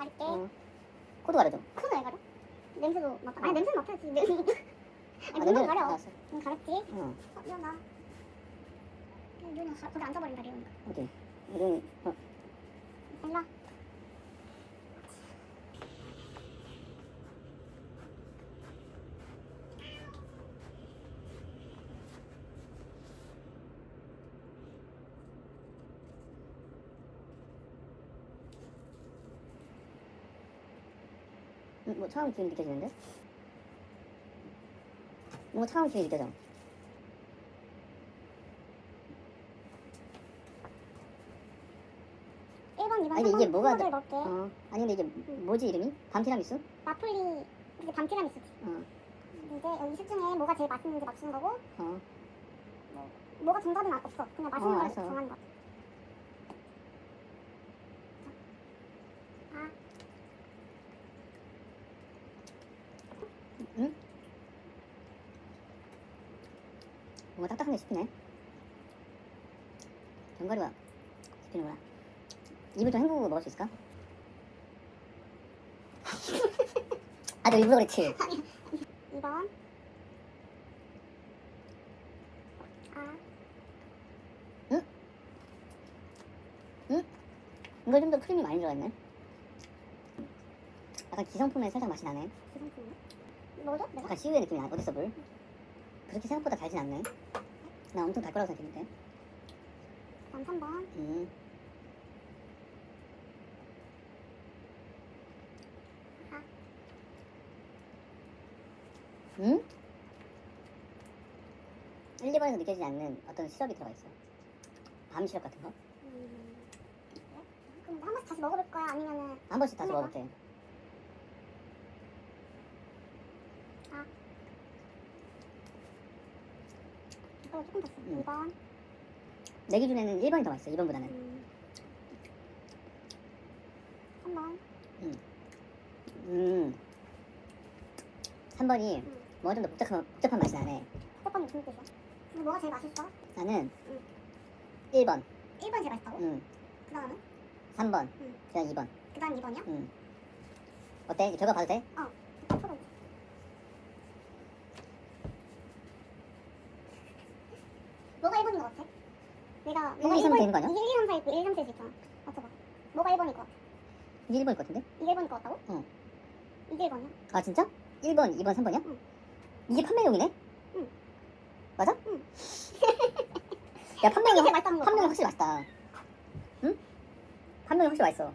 가릴게. 코도 가려줘. 코는 왜 가려? 냄새도 맡아. 아니 냄새는 맡아야지. 냄새. 아니 냄새 눈은 가려. 알았어. 눈 가렸지? 응. 미안하다. 눈이 거기 앉아버린다 리오니까. 어디? 이거 일로. 뭐 차가운 기운이 느껴지는데? 뭔가 차가운 기운이 느껴져. 1번, 2번, 아니, 근데 이게 뭐가 를 넣을게. 아니 근데 이게 뭐지 이름이? 밤티라미수? 나폴리 이게 밤티라미수지. 이제 여기 셋 중에 뭐가 제일 맛있는지 맞추는 거고 뭐가 정답은 없어. 그냥 맛있는 거를 알았어. 정하는 거야. 응? 뭔가 딱딱한 게 씹히네. 견과류가 씹히는구나. 입을 좀 헹구고 먹을 수 있을까? 아, 너 일부러 그랬지? 2번. 이거 좀 더 크림이 많이 들어있네. 약간 기성품에 살짝 맛이 나네. 뭐죠? 내가? 약간 시우의 느낌이 나. 어딨어 물? 그렇게 생각보다 달진 않네. 나 엄청 달 거라고 생각했는데. 난 3번. 응? 1, 2번에서 느껴지지 않는 어떤 시럽이 들어가 있어. 밤 시럽 같은 거? 그럼 한 번씩 다시 먹어볼 거야? 아니면은 한 번씩 다시 먹어도 돼. 이거 조금 더. 2번. 내 기준에는 1번이 더 맛있어, 2번보다는. 3번. 3번이 뭔가 좀 더 복잡한 맛이 나네. 복잡한 무슨 뜻이야? 근데 뭐가 제일 맛있어? 나는 1번. 1번이 제일 맛있다고? 그 다음은? 3번. 응. 그 다음 2번. 그 다음 2번이야? 어때? 이제 결과 봐도 돼? 초록. 뭐가 1번인 것 같아? 내가 1, 2, 3 되는 거 아니야? 이게 1, 2, 3, 4 있고 1, 2, 3, 4 있잖아. 맞춰봐. 뭐가 1번일 것 같아? 이게 1번일 것 같은데? 이게 1번일 것 같다고? 응. 이게 1번이야? 아 진짜? 1번, 2번, 3번이야? 응. 이게 판매용이네? 응. 맞아? 응. 야 판매용이 이게 제일 맛있다는 거 판매용이 확실히 맛있다. 응? 판매용이 확실히 맛있어.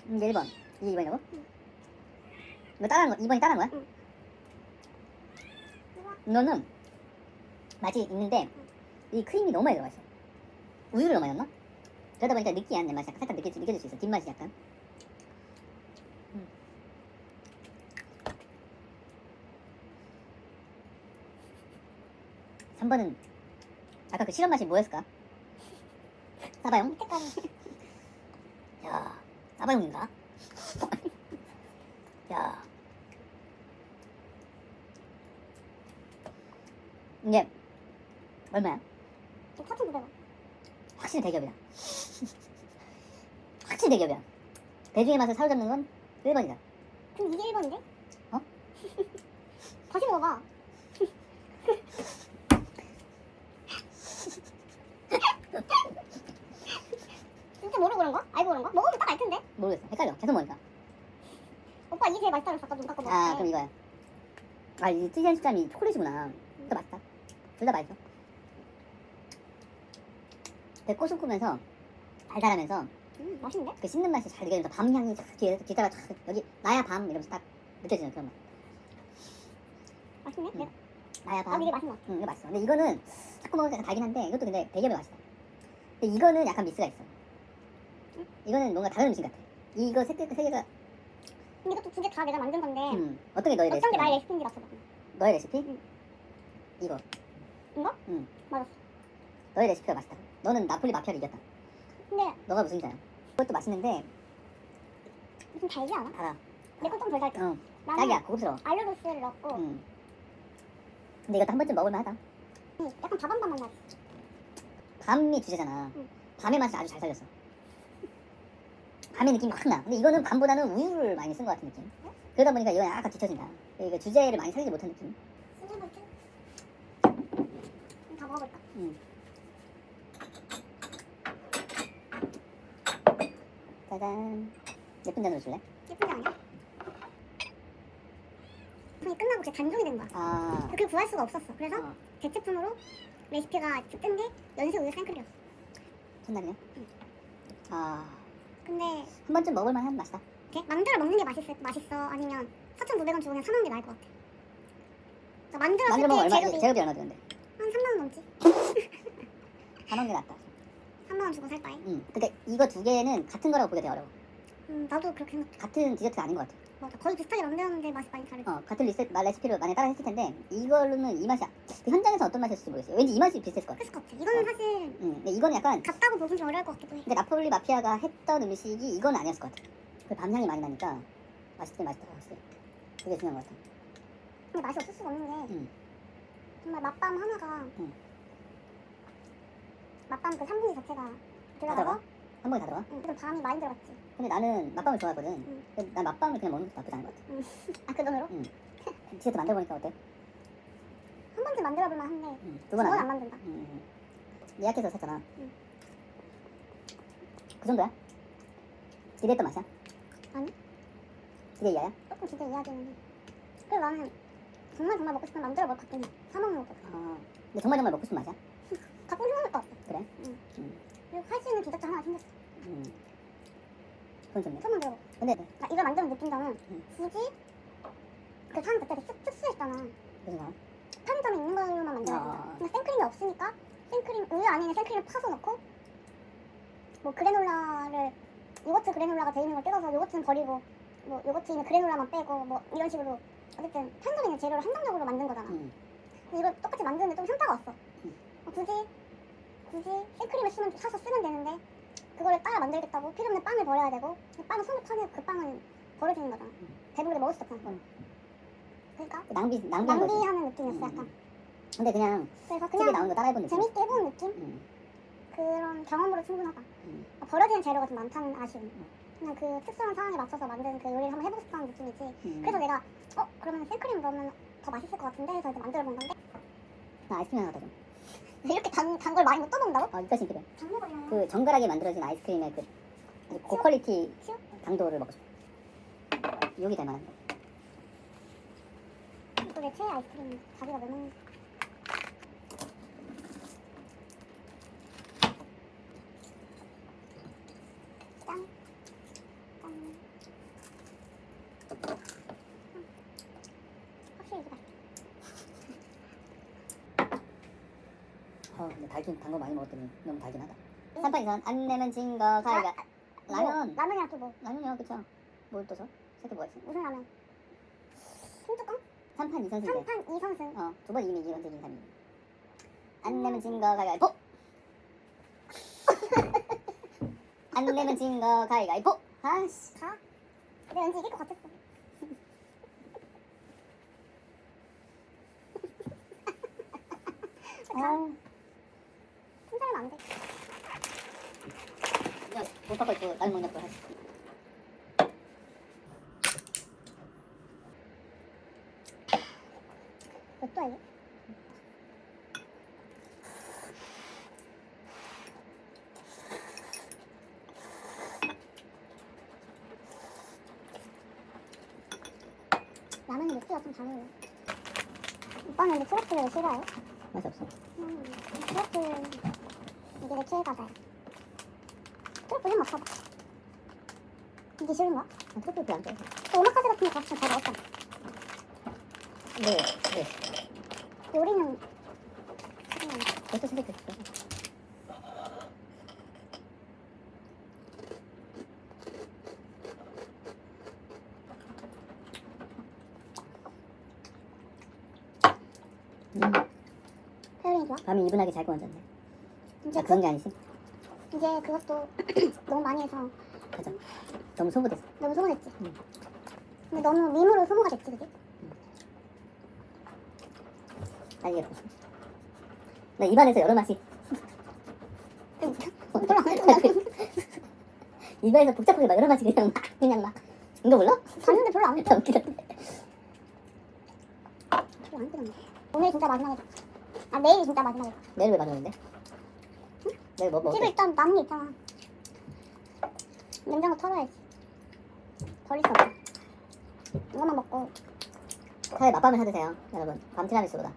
이게 1번. 이게 2번이라고? 응. 이거 따라한 거, 2번이 따라한 거야? 응. 이거는 맛이 있는데 이 크림이 너무 많이 들어가 있어. 우유를 너무 많이 넣나? 그러다 보니까 느끼한 내 맛이 약간 살짝 느껴질 수 있어. 뒷맛이 약간. 3번은 아까 그 실험 맛이 뭐였을까? 사바용? 이때까지. 야, 사바용인가? 야, 이게 얼마야? 4,900원. 확실히 대기업이다. 확실히 대기업이야. 대중의 맛을 사로잡는 건 1번이다. 근데 이게 1번인데? 어? 다시 먹어봐. 진짜 모르고 그런 거야? 알고 그런 거야? 먹으면 딱 알 텐데? 모르겠어. 헷갈려. 계속 먹으니까. 오빠 이게 제일 맛있다고 아까 눈 감고 먹었대. 아, 그럼 이거야. 아, 이 특이한 식감이 초콜릿이구나. 또 맛있다. 둘 다 맛있어. 되게 꼬숩면서 달달하면서 맛있는데? 그 씹는 맛이 잘 느껴지면서 밤 향이 쫙 뒤에다가 쫙 여기 나야 밤 이러면서 딱 느껴지는 그런 맛. 맛있네? 응. 나야 밤. 나도 이게 맛있는 것 같아. 응, 이거 맛있어. 근데 이거는 자꾸 먹으니까 약간 달긴 한데 이것도 근데 대기업이 맛있다. 근데 이거는 약간 미스가 있어. 이거는 뭔가 다른 음식 같아. 이거 세 개가 근데 이것도 두 개 다 내가 만든 건데 어떤 게 너의 어떤 레시피? 게 나의 레시피인지 맞춰봐. 너의 레시피? 응. 이거. 이거? 응. 맞았어. 너의 레시피가 맛있다. 너는 나폴리 마피아를 이겼다. 근데 너가 무슨 자야? 그것도 맛있는데 좀 달지 않아? 달아. 내 건 좀 덜 달지? 응. 나는 딱이야. 고급스러워. 알룰로스를 넣었고 응. 근데 이것도 한 번쯤 먹을만 하다. 약간 밥한밤만 나지. 밤이 주제잖아. 응. 밤의 맛을 아주 잘 살렸어. 밤의 느낌이 확 나. 근데 이거는 밤보다는 우유를 많이 쓴 것 같은 느낌. 그러다 보니까 이건 약간 뒤처진다. 이거 주제를 많이 살리지 못한 느낌. 쓰레볼트? 다 먹어볼까? 응. 짜잔. 예쁜 잔으로 줄래? 예쁜 거 아니야? 방이 끝나고 진짜 단종이 된 거야. 아. 그걸 구할 수가 없었어. 그래서 어. 대체품으로 레시피가 뜬 게 연세 우유 생크림이었어. 첫날이네. 응. 아. 근데 한 번쯤 먹을만한 맛이다. 이렇게 만들어 먹는 게 맛있어? 아니면 4,900원 주고 그냥 사 먹는 게 나을 것 같아. 그러니까 만들었을 만들어 먹으면 때 얼마? 재료비 재료비 얼마 드는데? 한 3만 원 넘지? 사먹는 게 낫다. 3만 원 주고 살 바에. 응. 근데 이거 두 개는 같은 거라고 보기가 되게 어려워. 나도 그렇게 생각해. 같은 디저트가 아닌 것 같아. 맞아. 거의 비슷하게 만들었는데 맛이 많이 다르지. 같은 레시피를 많이 따라 했을 텐데 이걸로는 이 맛이 현장에서 어떤 맛이었을지 모르겠어요. 왠지 이 맛이 비슷했을 것 같아. 그랬을 것 같아. 이거는 사실 근데 이거는 약간 같다고 보기 좀 어려울 것 같기도 해. 근데 나폴리 마피아가 했던 음식이 이건 아니었을 것 같아. 그 밤향이 많이 나니까 맛있긴 맛있더라 확실히. 그게 중요한 것 같아. 근데 맛이 없을 수가 없는 게 응. 정말 맛밤 하나가 응. 맛밤 그 3분의 자체가 다 들어가서 들어가? 한 번에 다 들어가? 좀 밤이 많이 들어갔지. 근데 나는 맛밤을 좋아하거든. 응. 근데 난 맛밤을 그냥 먹는 것도 나쁘지 않은 것 같아. 아, 그 돈으로? 디저트 만들어보니까 어때? 한 번쯤 만들어볼만 한데 두 두 번 번 안 안 해? 만든다. 예약해서 샀잖아. 응. 그 정도야? 기대했던 맛이야? 아니. 기대 이하야? 조금 기대 이야기는 해. 그리고 나는 정말 먹고 싶으면 만들어 먹을 것 같긴 해. 사 먹는 것도. 근데 정말 먹고 싶은 맛이야? 가끔 생각날 것 같아. 그래? 응. 음. 그리고 할 수 있는 디저트 하나 생겼어. 그건 좋네. 처음 만들어. 근데 그러니까 이걸 만드는 느낀 점은 응. 굳이 그 사람 자체가 특수했잖아. 무슨 말? 편의점에 있는 걸로만 만들어야 된다. 아. 근데 생크림이 없으니까 우유 안에 있는 생크림을 파서 넣고 뭐 그래놀라를 요거트 그래놀라가 돼 있는 걸 뜯어서 요거트는 버리고 뭐 요거트 있는 그래놀라만 빼고 뭐 이런 식으로 어쨌든 편의점에 있는 재료를 한정적으로 만든 거잖아. 근데 이걸 똑같이 만드는데 좀 현타가 왔어. 굳이 생크림을 사서 쓰면 되는데 그거를 따라 만들겠다고 필요 없는 빵을 버려야 되고 빵을 손을 파면 그 빵은 버려지는 거잖아. 배부르게 먹을 수 없잖아. 그러니까 낭비한 거지. 낭비하는 느낌이었어 약간. 근데 그냥 그래서 TV에 그냥 나오는 거 따라해본 느낌. 재밌게 해보는 느낌? 그런 경험으로 충분하다. 버려지는 재료가 좀 많다는 아쉬움. 그냥 그 특수한 상황에 맞춰서 만든 그 요리를 한번 해보고 싶다는 느낌이지. 그래서 내가 그러면 생크림 넣으면 더 맛있을 것 같은데 해서 이제 만들어 본 건데 나 아이스크림 하나 갖다 줘. 이렇게 단 걸 많이 못 떠먹는다고? 입가심 필요해. 단 먹으려면 그 정갈하게 만들어진 아이스크림의 그 아주 고퀄리티 치우? 당도를 먹고 싶어. 욕이 될 만한 거. 또 내 최애 아이스크림 자기가 왜 먹는 짠. 짠. 확실히 이게 맛있어. 근데 단 거 많이 먹었더니 너무 달긴 하다. 3판 2선 안 내면 진 거 가위가. 라면. 라면이랑 또 뭐? 라면이야 그쵸? 뭘 떠서? 새끼 뭐가 있어? 무슨 라면? 흰뚜껑? 3판 2선승제. 3판 2선승. 두 번 이기면 2번 이긴 3위. 안 내면 진 거 가위가위보. 안 내면 진 거 가위가위보. 아씨. 가? 내가 왠지 이길 것 같았어. 혼자면 안 돼. 그냥 못 바꿔 있고 라면 먹는 거 하지. 몇 도야 이게? 라면이 맥주가 좀 잘 어울려. 오빠는 근데 트러플을 왜 싫어해? 맛이 없어. 트러플 이게 내 최애가다. 트러플 좀 먹어봐. 이게 싫은 거야? 트러플 별로 안 좋아해. 또 오마카세 같은 거 같이 잘 먹었잖아. 네. 요리는 그것도 생각해. 페어링이 좋아? 밤이 이분하게 잘 구워졌네. 이제 그런 게 아니지? 이제 그것도 너무 많이 해서 맞아. 너무 소모됐어. 너무 소문했지. 응. 근데 너무 밈으로 소모가 됐지, 그게? 딸기가 더. 나 입안에서 여러 맛이 별로 안 뜨거워. 입안에서 복잡하게 막 여러 맛이 그냥 막 이거 몰라? 봤는데 별로 안 뜨거워. 웃기다. 별로 안 뜨거워. 오늘 진짜 마지막이다. 아 내일이 진짜 마지막이다. 내일 왜 마지막인데? 내일 뭐 집에 먹을게? 일단 남은 게 있잖아. 냉장고 털어야지. 버릴 수 없어. 이것만 먹고 차라리 맛밤을 사드세요 여러분. 밤 티라미수보다